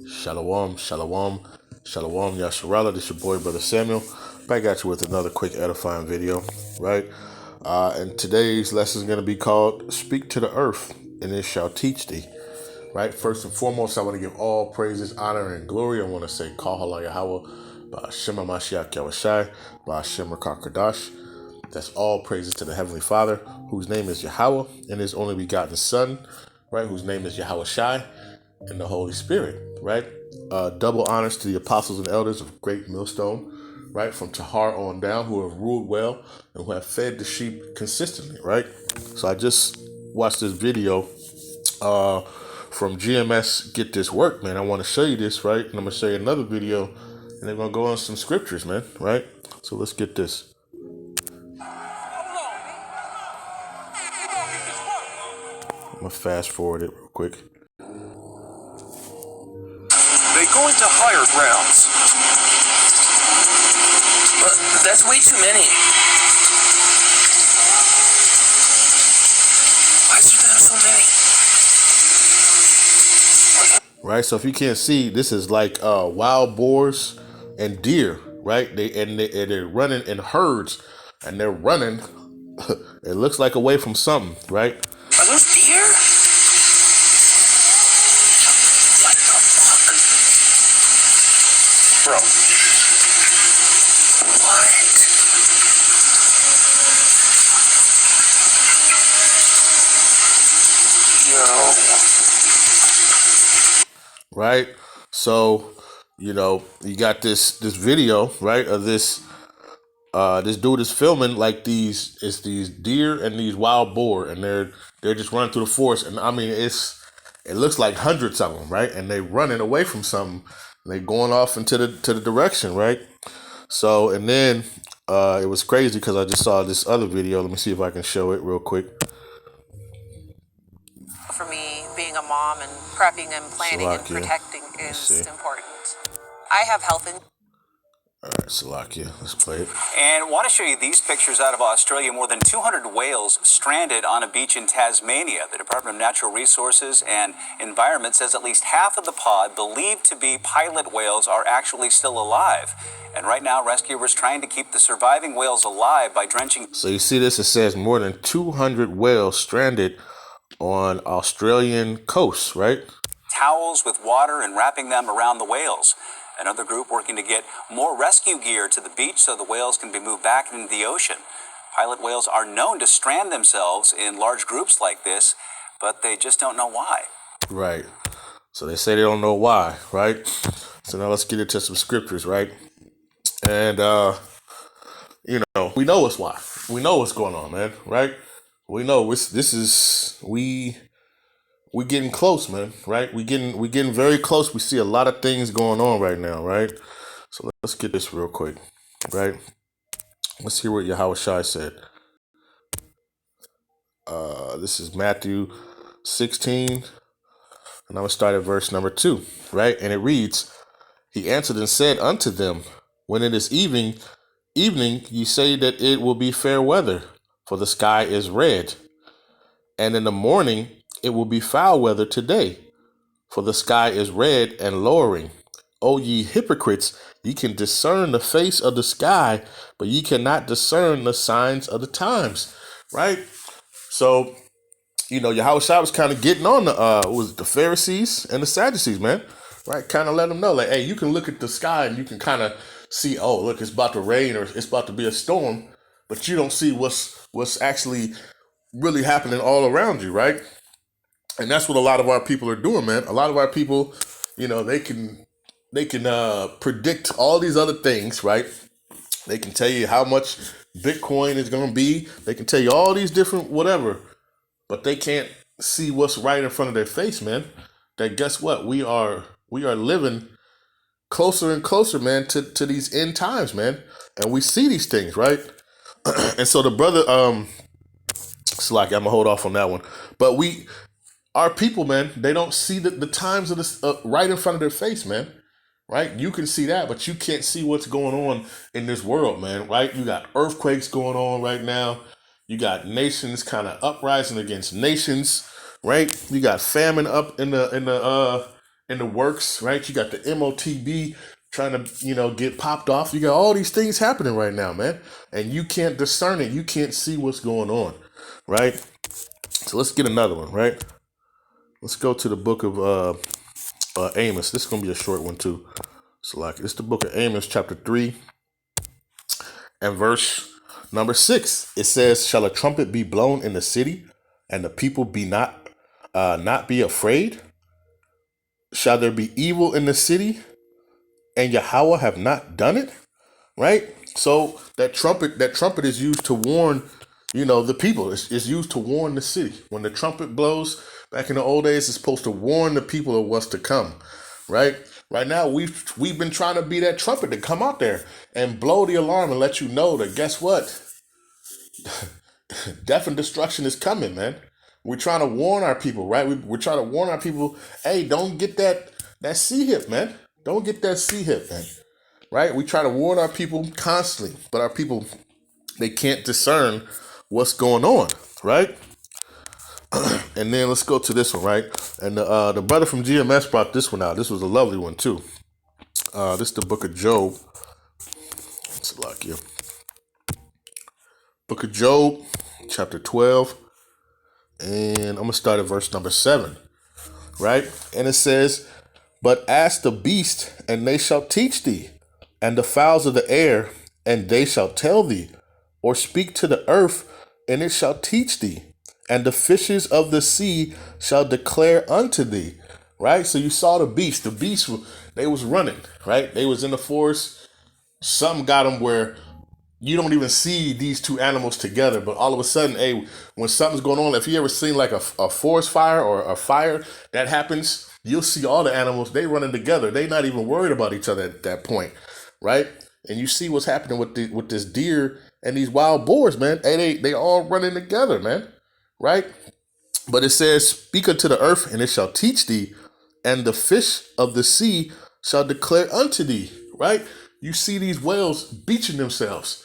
Shalom, shalom, shalom, Yasharala. This your boy, Brother Samuel. Back at you with another quick edifying video, right? And today's lesson is going to be called Speak to the Earth, and it shall teach thee, right? First and foremost, I want to give all praises, honor, and glory. I want to say, Kahala Yahweh, Ba'ashem HaMashiach Yahushai, Ba'ashem Rakakadash. That's all praises to the Heavenly Father, whose name is Yahweh, and his only begotten Son, right? Whose name is Yahushai, and the Holy Spirit, right? Double honors to the apostles and elders of Great Millstone, right? From Tahar on down, who have ruled well and who have fed the sheep consistently, right? So I just watched this video from GMS Get This Work, man. I want to show you this, right? And I'm going to show you another video, and they're going to go on some scriptures, man, right? So let's get this. I'm going to fast forward it real quick. They go into higher grounds. That's way too many. Why is there so many? Right, so if you can't see, this is like wild boars and deer, right? They're running in herds, and they're running. It looks like away from something, right? Are those deer? What the fuck? Bro. What? Yo. Right? So, you got this video, right, of this dude is filming like these deer and these wild boar, and they're just running through the forest, and I mean it looks like hundreds of them, right? And they running away from something. They going off into the direction, right? So, and then it was crazy because I just saw this other video. Let me see if I can show it real quick. For me, being a mom and prepping and planning and protecting is important. I have health insurance. All right, Salakia, let's play it. And I want to show you these pictures out of Australia. More than 200 whales stranded on a beach in Tasmania. The Department of Natural Resources and Environment says at least half of the pod, believed to be pilot whales, are actually still alive. And right now, rescuers trying to keep the surviving whales alive by drenching. So you see this, it says more than 200 whales stranded on Australian coast, right? Towels with water and wrapping them around the whales. Another group working to get more rescue gear to the beach so the whales can be moved back into the ocean. Pilot whales are known to strand themselves in large groups like this, but they just don't know why. Right. So they say they don't know why, right? So now let's get into some scriptures, right? And, we know it's why. We know what's going on, man, right? We know we're getting close, man, right? We're getting very close. We see a lot of things going on right now, right? So let's get this real quick, right? Let's hear what Yahushua said. This is Matthew 16, and I'm going to start at verse number 2, right? And it reads, He answered and said unto them, When it is evening, ye say that it will be fair weather, for the sky is red. And in the morning, it will be foul weather today, for the sky is red and lowering. O ye hypocrites, ye can discern the face of the sky, but ye cannot discern the signs of the times. Right? So, Yahushua was kind of getting on the Pharisees and the Sadducees, man. Right? Kind of let them know, like, hey, you can look at the sky and you can kind of see, oh, look, it's about to rain or it's about to be a storm, but you don't see what's actually really happening all around you, right? And that's what a lot of our people are doing, man. A lot of our people, they can predict all these other things, right? They can tell you how much Bitcoin is going to be. They can tell you all these different whatever, but they can't see what's right in front of their face, man. That guess what? We are living closer and closer, man, to these end times, man. And we see these things, right? And so the brother, Slacky, I'm gonna hold off on that one. But our people, man, they don't see the times of this right in front of their face, man. Right? You can see that, but you can't see what's going on in this world, man. Right? You got earthquakes going on right now. You got nations kind of uprising against nations. Right? You got famine up in the in the works, right? You got the MOTB trying to, get popped off. You got all these things happening right now, man. And you can't discern it. You can't see what's going on, right? So let's get another one, right? Let's go to the book of Amos. This is going to be a short one too. So it's the book of Amos, chapter 3 and verse number 6. It says, shall a trumpet be blown in the city and the people be not be afraid? Shall there be evil in the city and Yahweh have not done it? Right? So that trumpet is used to warn, the people. It's used to warn the city. When the trumpet blows, back in the old days, it's supposed to warn the people of what's to come. Right? Right now, we've been trying to be that trumpet to come out there and blow the alarm and let you know that, guess what? Death and destruction is coming, man. We're trying to warn our people, right? We're trying to warn our people, hey, don't get that C-hip, man. Don't get that C-hip, man. Right? We try to warn our people constantly, but our people, they can't discern what's going on, right? And then let's go to this one, right? And the brother from GMS brought this one out. This was a lovely one, too. This is the book of Job. It's like you. Book of Job, chapter 12. And I'm going to start at verse number 7, right? And it says, but ask the beast, and they shall teach thee, and the fowls of the air, and they shall tell thee, or speak to the earth, and it shall teach thee, and the fishes of the sea shall declare unto thee, right? So you saw the beast. The beast, they was running, right? They was in the forest. Something got them where you don't even see these two animals together, but all of a sudden, hey, when something's going on, if you ever seen like a forest fire or a fire that happens, you'll see all the animals, they running together. They not even worried about each other at that point, right? And you see what's happening with this deer and these wild boars, man. Hey, they all running together, man, right? But it says, speak unto the earth, and it shall teach thee, and the fish of the sea shall declare unto thee, right? You see these whales beaching themselves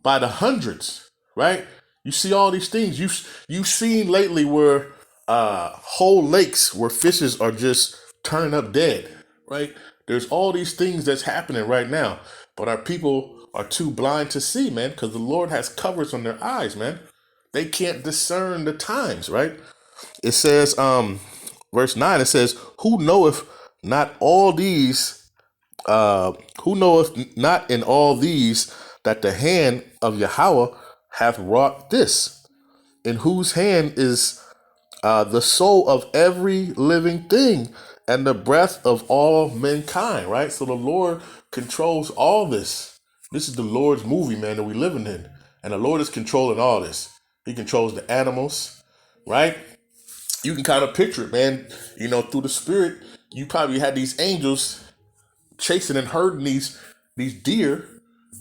by the hundreds, right? You see all these things. You've seen lately where whole lakes where fishes are just turning up dead, right? There's all these things that's happening right now, but our people are too blind to see, man, because the Lord has covers on their eyes, man. They can't discern the times, right? It says, verse 9, it says, who knoweth not all these, who knoweth not in all these that the hand of Yahweh hath wrought this, in whose hand is the soul of every living thing and the breath of all mankind, right? So the Lord controls all this. This is the Lord's movie, man, that we're living in. And the Lord is controlling all this. He controls the animals, right? You can kind of picture it, man. Through the spirit, you probably had these angels chasing and herding these deer,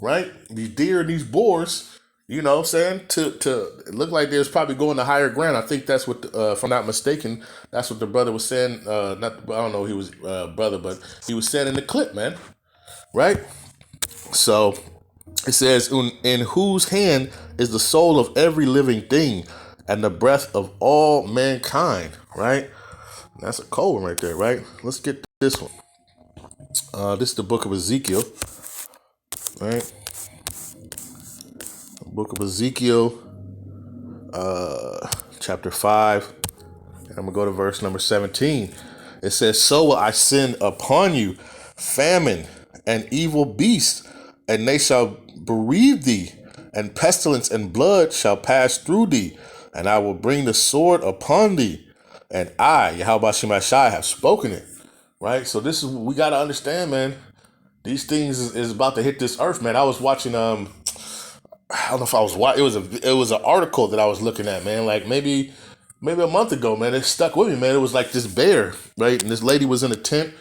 right? These deer and these boars, you know what I'm saying? To it looked like they was probably going to higher ground. I think that's what, if I'm not mistaken, that's what the brother was saying. I don't know, he was brother, but he was saying in the clip, man, right? So it says, in whose hand is the soul of every living thing and the breath of all mankind, right? That's a cold one right there, right? Let's get this one. This is the book of Ezekiel, right? Book of Ezekiel, chapter 5. And I'm going to go to verse number 17. It says, so will I send upon you famine and evil beasts, and they shall bereave thee, and pestilence and blood shall pass through thee, and I will bring the sword upon thee, and I, Yahweh Shemashai, have spoken it. Right? So this is, we got to understand, man, these things is about to hit this earth, man. I was watching, I don't know if I was watching, it was an article that I was looking at, man, like maybe a month ago, man. It stuck with me, man. It was like this bear, right? And this lady was in a tent,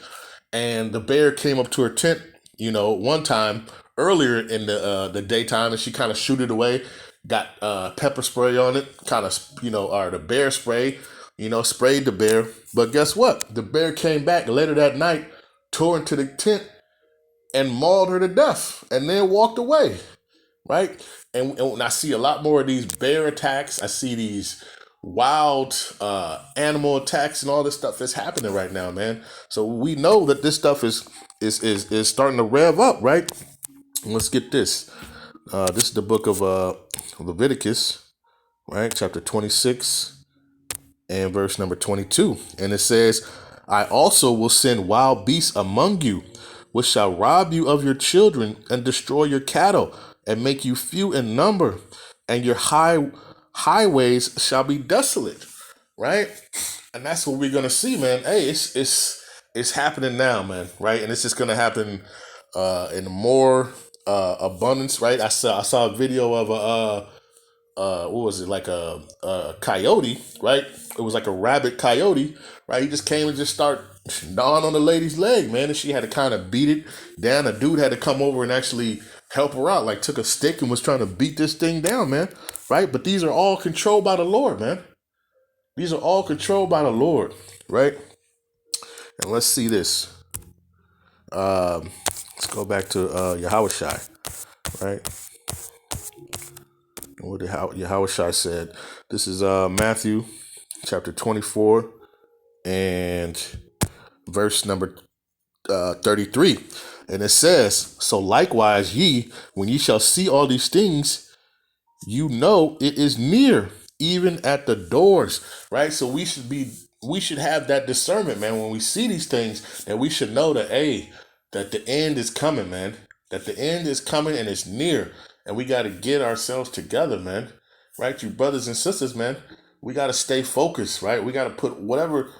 and the bear came up to her tent, one time earlier in the daytime, and she kind of shooed it away, got pepper spray on it, kind of, or the bear spray, sprayed the bear. But guess what? The bear came back later that night, tore into the tent, and mauled her to death, and then walked away, right? And I see a lot more of these bear attacks. I see these wild animal attacks and all this stuff that's happening right now, man. So we know that this stuff is starting to rev up, right? Let's get this. This is the book of Leviticus, right? Chapter 26 and verse number 22. And it says, I also will send wild beasts among you, which shall rob you of your children and destroy your cattle and make you few in number, and your highways shall be desolate, right? And that's what we're gonna see, man. Hey, it's happening now, man, right? And it's just gonna happen in more abundance, right? I saw a video of what was it, like a coyote, right? It was like a rabid coyote, right? He just came and just start gnawing on the lady's leg, man, and she had to kind of beat it down. A dude had to come over and actually help her out, like took a stick and was trying to beat this thing down, man, right? But these are all controlled by the Lord, man. These are all controlled by the Lord, right? And let's see this. Let's go back to Yahushai, right? What did Yahushai said? This is Matthew chapter 24 and verse number 33. And it says, so likewise ye, when ye shall see all these things, you know it is near, even at the doors, right? So we should have that discernment, man, when we see these things, that we should know that, hey, that the end is coming, man. That the end is coming and it's near. And we got to get ourselves together, man. Right? You brothers and sisters, man. We got to stay focused, right? We got to put whatever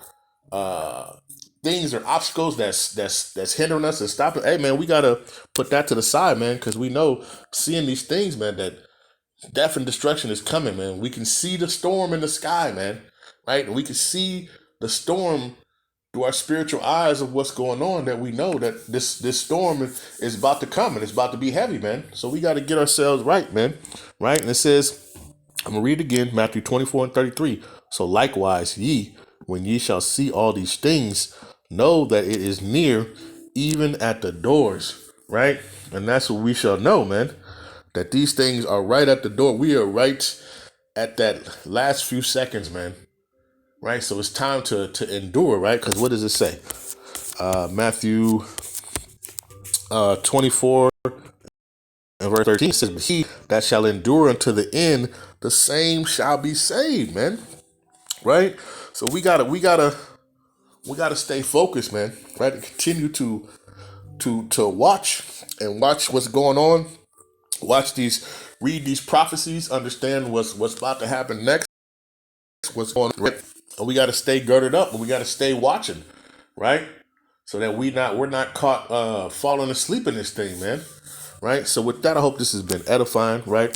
things or obstacles that's hindering us and stopping. Hey, man, we got to put that to the side, man, because we know seeing these things, man, that death and destruction is coming, man. We can see the storm in the sky, man, right? And we can see the storm through our spiritual eyes of what's going on, that we know that this storm is about to come and it's about to be heavy, man. So we got to get ourselves right, man, right? And it says, I'm going to read again, Matthew 24 and 33. So likewise, ye, when ye shall see all these things, know that it is near, even at the doors, right? And that's what we shall know, man, that these things are right at the door. We are right at that last few seconds, man. Right? So it's time to endure, right? Because what does it say? Matthew 24 and verse 13 says, but he that shall endure unto the end, the same shall be saved, man. Right? So we gotta stay focused, man. Right? And continue to watch and watch what's going on. Read these prophecies, understand what's about to happen next, what's going on, right? And we got to stay girded up, and we got to stay watching, right? So that we're not caught falling asleep in this thing, man. Right? So with that, I hope this has been edifying, right?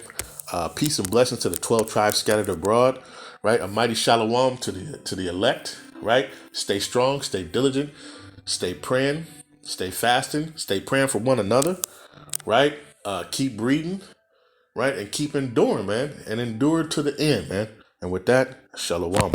Peace and blessings to the 12 tribes scattered abroad, right? A mighty shalom to the elect, right? Stay strong, stay diligent, stay praying, stay fasting, stay praying for one another, right? Keep breathing, right? And keep enduring, man. And endure to the end, man. And with that, shalom.